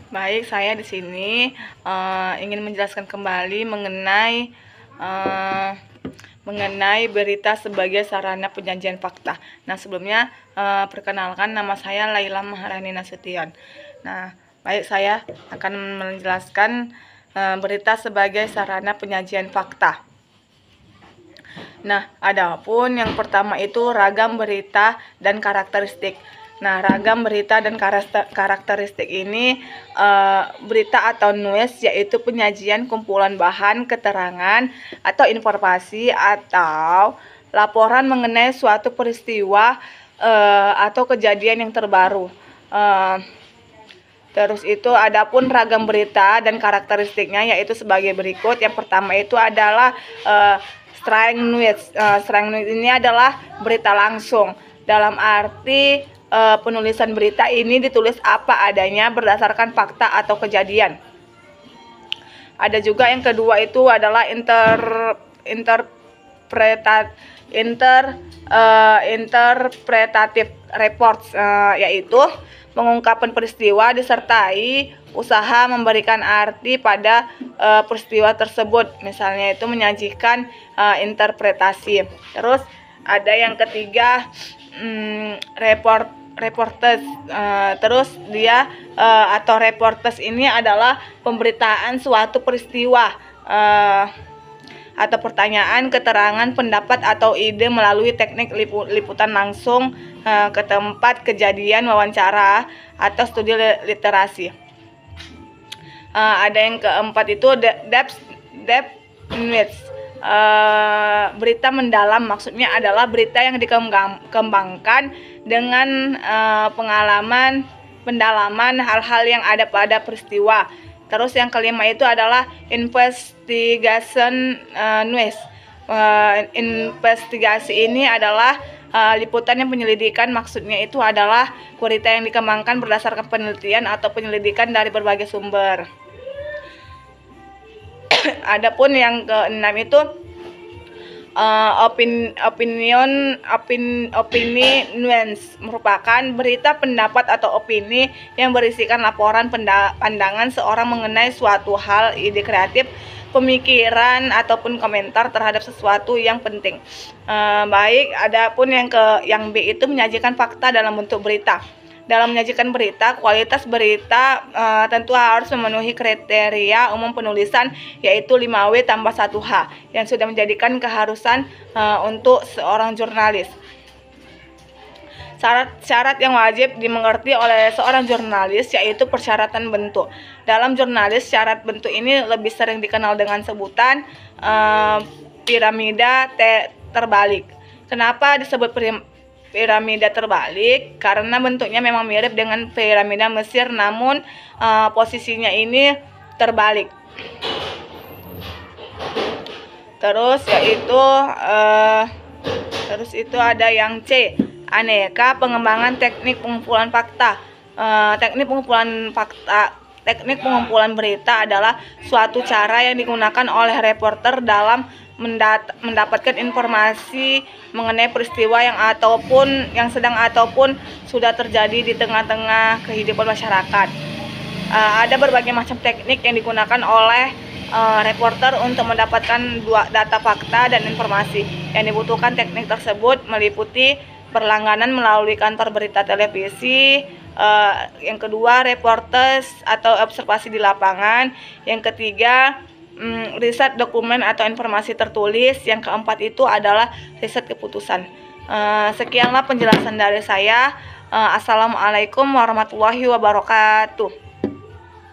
Baik, saya di sini ingin menjelaskan kembali mengenai berita sebagai sarana penyajian fakta. Nah, sebelumnya perkenalkan, nama saya Laila Maharani Nasution. Nah, baik, saya akan menjelaskan berita sebagai sarana penyajian fakta. Nah, adapun yang pertama itu ragam berita dan karakteristik. Nah, ragam berita dan karakteristik ini berita atau news yaitu penyajian kumpulan bahan, keterangan, atau informasi atau laporan mengenai suatu peristiwa atau kejadian yang terbaru. Terus itu adapun ragam berita dan karakteristiknya yaitu sebagai berikut. Yang pertama itu adalah straight news. Straight news ini adalah berita langsung. Dalam arti penulisan berita ini ditulis apa adanya berdasarkan fakta atau kejadian. Ada juga yang kedua itu adalah interpretatif reports, yaitu pengungkapan peristiwa disertai usaha memberikan arti pada peristiwa tersebut. Misalnya itu menyajikan interpretasi. Terus ada yang ketiga reporters. Terus dia atau reporters ini adalah pemberitaan suatu peristiwa atau pertanyaan, keterangan, pendapat, atau ide melalui teknik liputan langsung ke tempat kejadian, wawancara, atau studi literasi. Ada yang keempat itu depth news. Berita mendalam maksudnya adalah berita yang dikembangkan dengan pendalaman hal-hal yang ada pada peristiwa. Terus yang kelima itu adalah investigation news. Investigasi ini adalah liputan yang penyelidikan, maksudnya itu adalah berita yang dikembangkan berdasarkan penelitian atau penyelidikan dari berbagai sumber. Adapun yang keenam itu opini news merupakan berita pendapat atau opini yang berisikan laporan pandangan seorang mengenai suatu hal, ide kreatif, pemikiran ataupun komentar terhadap sesuatu yang penting. Baik, adapun yang B itu menyajikan fakta dalam bentuk berita. Dalam menyajikan berita, kualitas berita tentu harus memenuhi kriteria umum penulisan, yaitu 5W tambah 1H, yang sudah menjadikan keharusan untuk seorang jurnalis. Syarat yang wajib dimengerti oleh seorang jurnalis yaitu persyaratan bentuk. Dalam jurnalis, syarat bentuk ini lebih sering dikenal dengan sebutan piramida terbalik. Kenapa disebut piramida terbalik? Karena bentuknya memang mirip dengan piramida Mesir, namun posisinya ini terbalik. Terus itu ada yang C, aneka pengembangan teknik pengumpulan fakta. Teknik pengumpulan berita adalah suatu cara yang digunakan oleh reporter dalam mendapatkan informasi mengenai peristiwa yang sedang ataupun sudah terjadi di tengah-tengah kehidupan masyarakat. Ada berbagai macam teknik yang digunakan oleh reporter untuk mendapatkan data fakta dan informasi. Yang dibutuhkan teknik tersebut meliputi berlangganan melalui kantor berita televisi, yang kedua reporters atau observasi di lapangan, yang ketiga riset dokumen atau informasi tertulis, yang keempat itu adalah riset keputusan. Sekianlah penjelasan dari saya. Assalamualaikum warahmatullahi wabarakatuh.